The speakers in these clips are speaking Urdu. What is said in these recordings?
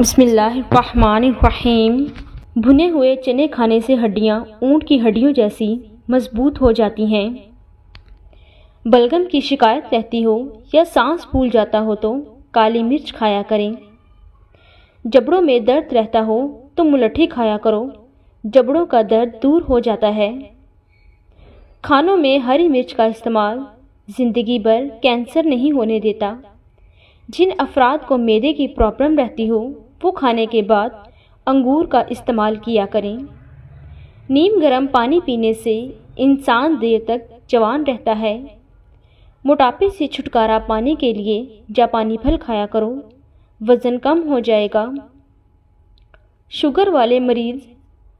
بسم اللہ الرحمن الرحیم۔ بھنے ہوئے چنے کھانے سے ہڈیاں اونٹ کی ہڈیوں جیسی مضبوط ہو جاتی ہیں۔ بلغم کی شکایت رہتی ہو یا سانس پھول جاتا ہو تو کالی مرچ کھایا کریں۔ جبڑوں میں درد رہتا ہو تو ملٹھی کھایا کرو، جبڑوں کا درد دور ہو جاتا ہے۔ کھانوں میں ہری مرچ کا استعمال زندگی بھر کینسر نہیں ہونے دیتا۔ جن افراد کو معدے کی پرابلم رہتی ہو وہ کھانے کے بعد انگور کا استعمال کیا کریں۔ نیم گرم پانی پینے سے انسان دیر تک جوان رہتا ہے۔ موٹاپے سے چھٹکارا پانے کے لیے جاپانی پھل کھایا کرو، وزن کم ہو جائے گا۔ شوگر والے مریض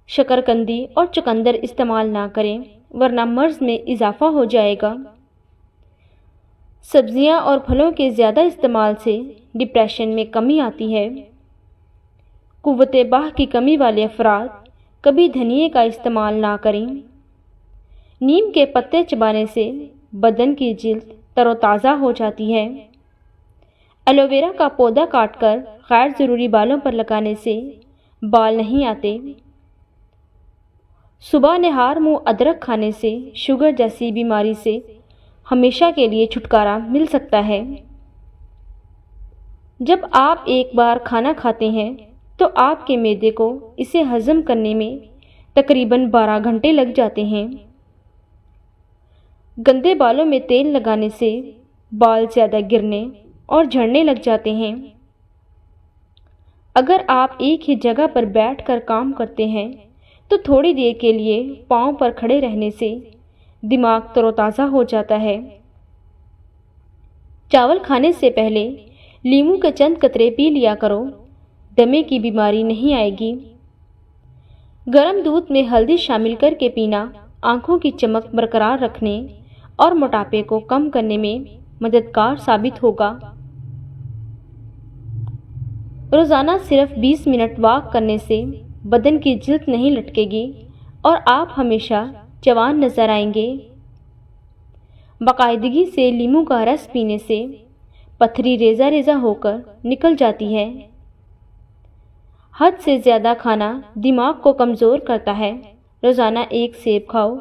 شکرکندی اور چقندر استعمال نہ کریں ورنہ مرض میں اضافہ ہو جائے گا۔ سبزیاں اور پھلوں کے زیادہ استعمال سے ڈپریشن میں کمی آتی ہے۔ قوت باہ کی کمی والے افراد کبھی دھنیے کا استعمال نہ کریں۔ نیم کے پتے چبانے سے بدن کی جلد تر و تازہ ہو جاتی ہے۔ ایلو ویرا کا پودا کاٹ کر غیر ضروری بالوں پر لگانے سے بال نہیں آتے۔ صبح نہار منہ ادرک کھانے سے شوگر جیسی بیماری سے ہمیشہ کے لیے چھٹکارا مل سکتا ہے۔ جب آپ ایک بار کھانا کھاتے ہیں تو آپ کے معدے کو اسے ہضم کرنے میں تقریباً 12 گھنٹے لگ جاتے ہیں۔ گندے بالوں میں تیل لگانے سے بال زیادہ گرنے اور جھڑنے لگ جاتے ہیں۔ اگر آپ ایک ہی جگہ پر بیٹھ کر کام کرتے ہیں تو تھوڑی دیر کے لیے پاؤں پر کھڑے رہنے سے دماغ تر و تازہ ہو جاتا ہے۔ چاول کھانے سے پہلے لیموں کے چند قطرے پی لیا کرو، دمے کی بیماری نہیں آئے گی۔ گرم دودھ میں ہلدی شامل کر کے پینا آنکھوں کی چمک برقرار رکھنے اور موٹاپے کو کم کرنے میں مددگار ثابت ہوگا۔ روزانہ صرف 20 منٹ واک کرنے سے بدن کی جلد نہیں لٹکے گی اور آپ ہمیشہ جوان نظر آئیں گے۔ باقاعدگی سے لیموں کا رس پینے سے پتھری ریزہ ریزہ ہو کر نکل جاتی ہے۔ حد سے زیادہ کھانا دماغ کو کمزور کرتا ہے۔ روزانہ ایک سیب کھاؤ،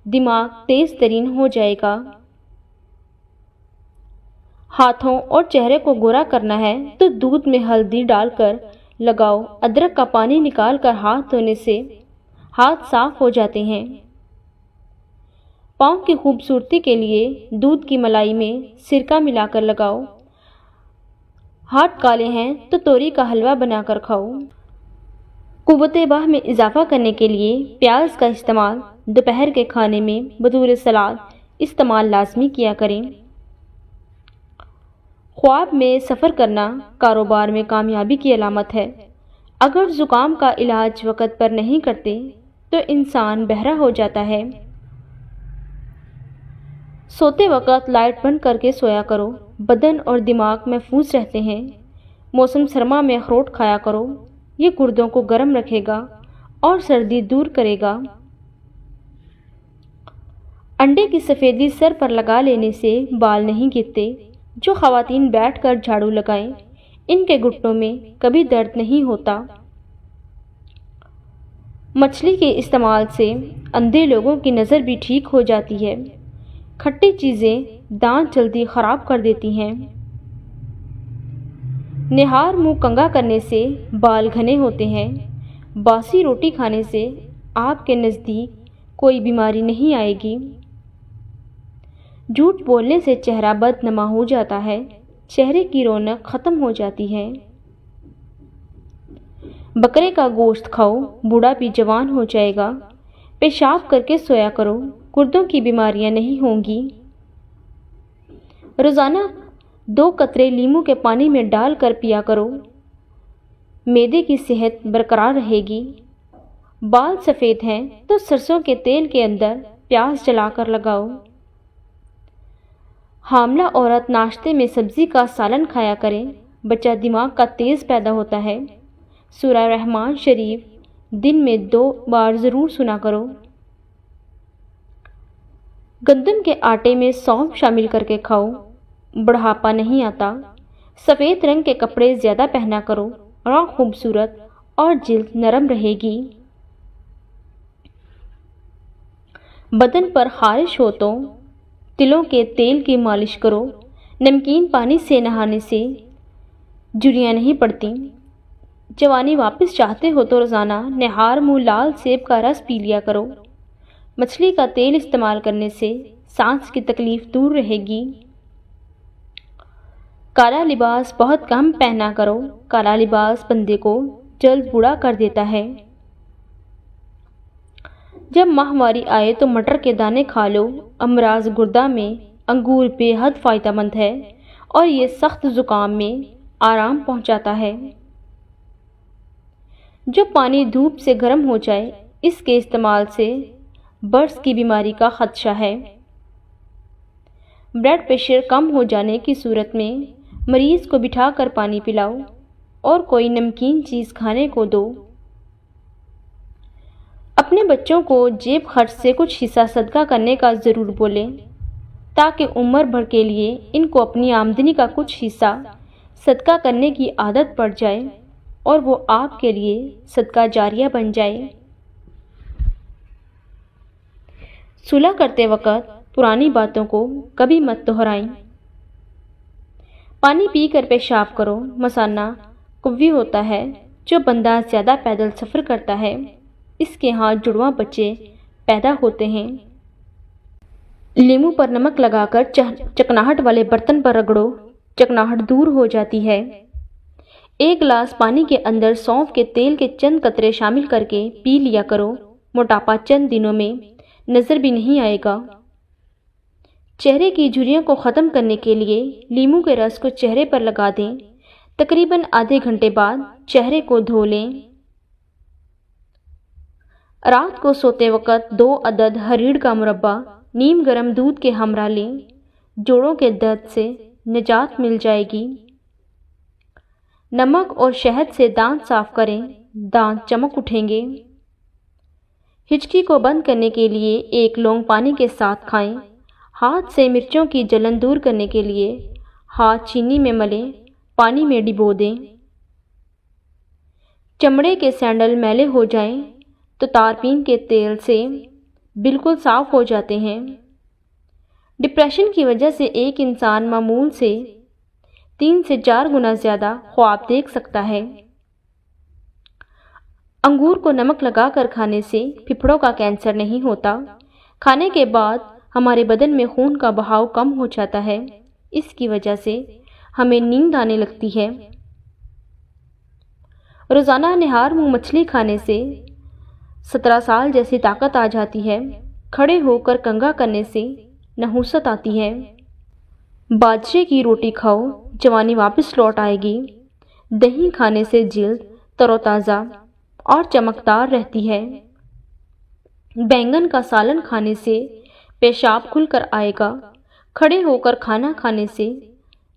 دماغ تیز ترین ہو جائے گا۔ ہاتھوں اور چہرے کو گورا کرنا ہے تو دودھ میں ہلدی ڈال کر لگاؤ۔ ادرک کا پانی نکال کر ہاتھ دھونے سے ہاتھ صاف ہو جاتے ہیں۔ پاؤں کی خوبصورتی کے لیے دودھ کی ملائی میں سرکہ ملا کر لگاؤ۔ ہاتھ کالے ہیں تو توری کا حلوہ بنا کر کھاؤ۔ قوت باہ میں اضافہ کرنے کے لیے پیاز کا استعمال دوپہر کے کھانے میں بطور سلاد استعمال لازمی کیا کریں۔ خواب میں سفر کرنا کاروبار میں کامیابی کی علامت ہے۔ اگر زکام کا علاج وقت پر نہیں کرتے تو انسان بہرا ہو جاتا ہے۔ سوتے وقت لائٹ بند کر کے سویا کرو، بدن اور دماغ محفوظ رہتے ہیں۔ موسم سرما میں اخروٹ کھایا کرو، یہ گردوں کو گرم رکھے گا اور سردی دور کرے گا۔ انڈے کی سفیدی سر پر لگا لینے سے بال نہیں گرتے۔ جو خواتین بیٹھ کر جھاڑو لگائیں ان کے گھٹنوں میں کبھی درد نہیں ہوتا۔ مچھلی کے استعمال سے اندھے لوگوں کی نظر بھی ٹھیک ہو جاتی ہے۔ کھٹی چیزیں دانت جلدی خراب کر دیتی ہیں۔ نہار منہ کنگھا کرنے سے بال گھنے ہوتے ہیں۔ باسی روٹی کھانے سے آپ کے نزدیک کوئی بیماری نہیں آئے گی۔ جھوٹ بولنے سے چہرہ بدنما ہو جاتا ہے، چہرے کی رونق ختم ہو جاتی ہے۔ بکرے کا گوشت کھاؤ، بوڑھا بھی جوان ہو جائے گا۔ پیشاب کر کے سویا کرو، گردوں کی بیماریاں نہیں ہوں گی۔ روزانہ 2 قطرے لیموں کے پانی میں ڈال کر پیا کرو، معدے کی صحت برقرار رہے گی۔ بال سفید ہیں تو سرسوں کے تیل کے اندر پیاز جلا کر لگاؤ۔ حاملہ عورت ناشتے میں سبزی کا سالن کھایا کریں، بچہ دماغ کا تیز پیدا ہوتا ہے۔ سورہ رحمان شریف دن میں 2 بار ضرور سنا کرو۔ گندم کے آٹے میں سونف شامل کر کے کھاؤ، بڑھاپا نہیں آتا۔ سفید رنگ کے کپڑے زیادہ پہنا کرو، رنگ خوبصورت اور جلد نرم رہے گی۔ بدن پر خارش ہو تو تلوں کے تیل کی مالش کرو۔ نمکین پانی سے نہانے سے جھریاں نہیں پڑتی۔ جوانی واپس چاہتے ہو تو روزانہ نہار منہ لال سیب کا رس پی لیا کرو۔ مچھلی کا تیل استعمال کرنے سے سانس کی تکلیف دور رہے گی۔ کالا لباس بہت کم پہنا کرو۔ کالا لباس بندے کو جلد بوڑھا کر دیتا ہے۔ جب ماہواری آئے تو مٹر کے دانے کھا لو۔ امراض گردہ میں انگور بے حد فائدہ مند ہے اور یہ سخت زکام میں آرام پہنچاتا ہے۔ جو پانی دھوپ سے گرم ہو جائے اس کے استعمال سے برس کی بیماری کا خدشہ ہے۔ بلڈ پریشر کم ہو جانے کی صورت میں مریض کو بٹھا کر پانی پلاؤ اور کوئی نمکین چیز کھانے کو دو۔ اپنے بچوں کو جیب خرچ سے کچھ حصہ صدقہ کرنے کا ضرور بولیں تاکہ عمر بھر کے لیے ان کو اپنی آمدنی کا کچھ حصہ صدقہ کرنے کی عادت پڑ جائے اور وہ آپ کے لیے صدقہ جاریہ بن جائے۔ صلح کرتے وقت پرانی باتوں کو کبھی مت دہرائیں۔ پانی پی کر پیشاب کرو۔ مثانہ قوی ہوتا ہے۔ جو بندہ زیادہ پیدل سفر کرتا ہے اس کے ہاں جڑواں بچے پیدا ہوتے ہیں۔ لیموں پر نمک لگا کر چکناہٹ والے برتن پر رگڑو، چکناہٹ دور ہو جاتی ہے۔ ایک گلاس پانی کے اندر سونف کے تیل کے چند قطرے شامل کر کے پی لیا کرو۔ موٹاپا چند دنوں میں نظر بھی نہیں آئے گا۔ چہرے کی جھریوں کو ختم کرنے کے لیے لیموں کے رس کو چہرے پر لگا دیں۔ تقریباً آدھے گھنٹے بعد چہرے کو دھو لیں۔ رات کو سوتے وقت 2 عدد ہریڑ کا مربع نیم گرم دودھ کے ہمراہ لیں۔ جوڑوں کے درد سے نجات مل جائے گی۔ نمک اور شہد سے دانت صاف کریں، دانت چمک اٹھیں گے۔ ہچکی کو بند کرنے کے لیے 1 لونگ پانی کے ساتھ کھائیں۔ ہاتھ سے مرچوں کی جلن دور کرنے کے لیے ہاتھ چینی میں ملیں، پانی میں ڈبو دیں۔ چمڑے کے سینڈل میلے ہو جائیں تو تارپین کے تیل سے بالکل صاف ہو جاتے ہیں۔ ڈپریشن کی وجہ سے ایک انسان معمول سے 3 سے 4 گنا زیادہ خواب دیکھ سکتا ہے۔ انگور کو نمک لگا کر کھانے سے پھیپھڑوں کا کینسر نہیں ہوتا۔ کھانے کے بعد ہمارے بدن میں خون کا بہاؤ کم ہو جاتا ہے، اس کی وجہ سے ہمیں نیند آنے لگتی ہے۔ روزانہ نہار منہ مچھلی کھانے سے 17 سال جیسی طاقت آ جاتی ہے۔ کھڑے ہو کر کنگھا کرنے سے نحوست آتی ہے۔ باجرے کی روٹی کھاؤ، جوانی واپس لوٹ آئے گی۔ دہی کھانے سے جلد تر و تازہ اور چمکدار رہتی ہے۔ بینگن کا سالن کھانے سے پیشاب کھل کر آئے گا۔ کھڑے ہو کر کھانا کھانے سے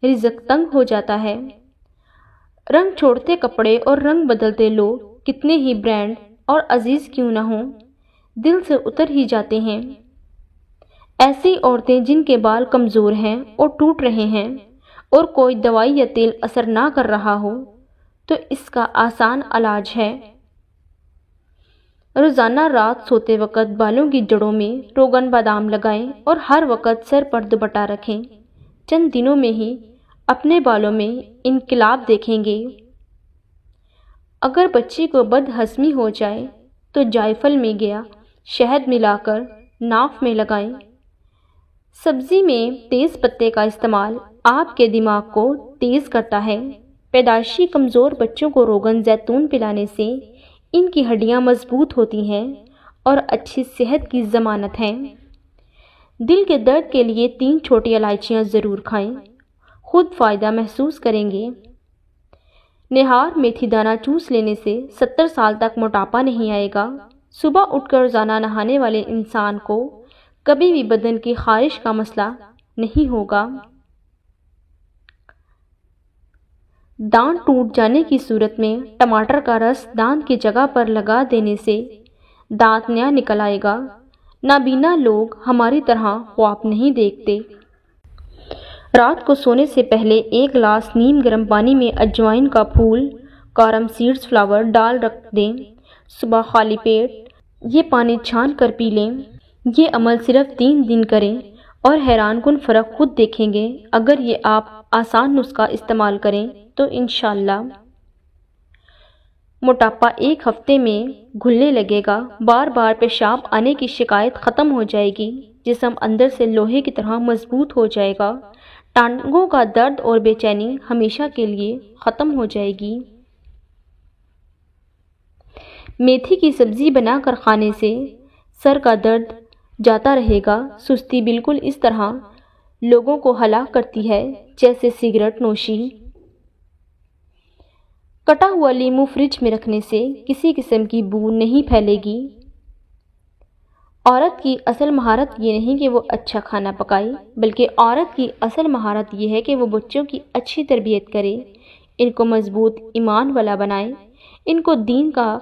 رزق تنگ ہو جاتا ہے۔ رنگ چھوڑتے کپڑے اور رنگ بدلتے لوگ کتنے ہی برانڈ اور عزیز کیوں نہ ہوں، دل سے اتر ہی جاتے ہیں۔ ایسی عورتیں جن کے بال کمزور ہیں اور ٹوٹ رہے ہیں اور کوئی دوائی یا تیل اثر نہ کر رہا ہو تو اس کا آسان علاج ہے۔ روزانہ رات سوتے وقت بالوں کی جڑوں میں روغن بادام لگائیں اور ہر وقت سر پر دوپٹہ رکھیں۔ چند دنوں میں ہی اپنے بالوں میں انقلاب دیکھیں گے۔ اگر بچے کو بد ہضمی ہو جائے تو جائفل میں گیا شہد ملا کر ناف میں لگائیں۔ سبزی میں تیز پتے کا استعمال آپ کے دماغ کو تیز کرتا ہے۔ پیدائشی کمزور بچوں کو روغن زیتون پلانے سے ان کی ہڈیاں مضبوط ہوتی ہیں اور اچھی صحت کی ضمانت ہے۔ دل کے درد کے لیے 3 چھوٹی الائچیاں ضرور کھائیں، خود فائدہ محسوس کریں گے۔ نہار میتھی دانہ چوس لینے سے 70 سال تک موٹاپا نہیں آئے گا۔ صبح اٹھ کر روزانہ نہانے والے انسان کو کبھی بھی بدن کی خارش کا مسئلہ نہیں ہوگا۔ دانت ٹوٹ جانے کی صورت میں ٹماٹر کا رس دانت کی جگہ پر لگا دینے سے دانت نیا نکل آئے گا۔ نابینا لوگ ہماری طرح خواب نہیں دیکھتے۔ رات کو سونے سے پہلے 1 گلاس نیم گرم پانی میں اجوائن کا پھول کارم سیڈز فلاور ڈال رکھ دیں، صبح خالی پیٹ یہ پانی چھان کر پی لیں۔ یہ عمل صرف 3 دن کریں اور حیران کن فرق خود دیکھیں گے۔ اگر یہ آپ آسان نسخہ استعمال کریں تو انشاءاللہ موٹاپا 1 ہفتے میں گھلنے لگے گا، بار بار پیشاب آنے کی شکایت ختم ہو جائے گی، جسم اندر سے لوہے کی طرح مضبوط ہو جائے گا، ٹانگوں کا درد اور بے چینی ہمیشہ کے لیے ختم ہو جائے گی۔ میتھی کی سبزی بنا کر کھانے سے سر کا درد جاتا رہے گا۔ سستی بالکل اس طرح لوگوں کو ہلاک کرتی ہے جیسے سگریٹ نوشی۔ کٹا ہوا لیمو فریج میں رکھنے سے کسی قسم کی بو نہیں پھیلے گی۔ عورت کی اصل مہارت یہ نہیں کہ وہ اچھا کھانا پکائے، بلکہ عورت کی اصل مہارت یہ ہے کہ وہ بچوں کی اچھی تربیت کرے، ان کو مضبوط ایمان والا بنائے، ان کو دین کا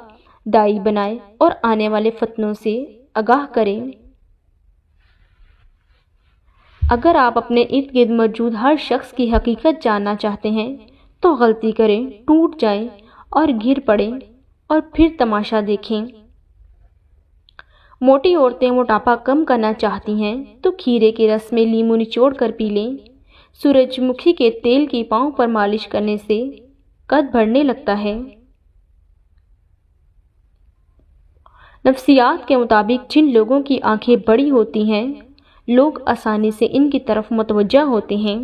داعی بنائے اور آنے والے فتنوں سے آگاہ کرے۔ اگر آپ اپنے ارد گرد موجود ہر شخص کی حقیقت جاننا چاہتے ہیں تو غلطی کریں، ٹوٹ جائیں اور گر پڑیں اور پھر تماشا دیکھیں۔ موٹی عورتیں موٹاپا کم کرنا چاہتی ہیں تو کھیرے کے رس میں لیمو نچوڑ کر پی لیں۔ سورج مکھی کے تیل کی پاؤں پر مالش کرنے سے قد بڑھنے لگتا ہے۔ نفسیات کے مطابق جن لوگوں کی آنکھیں بڑی ہوتی ہیں، لوگ آسانی سے ان کی طرف متوجہ ہوتے ہیں۔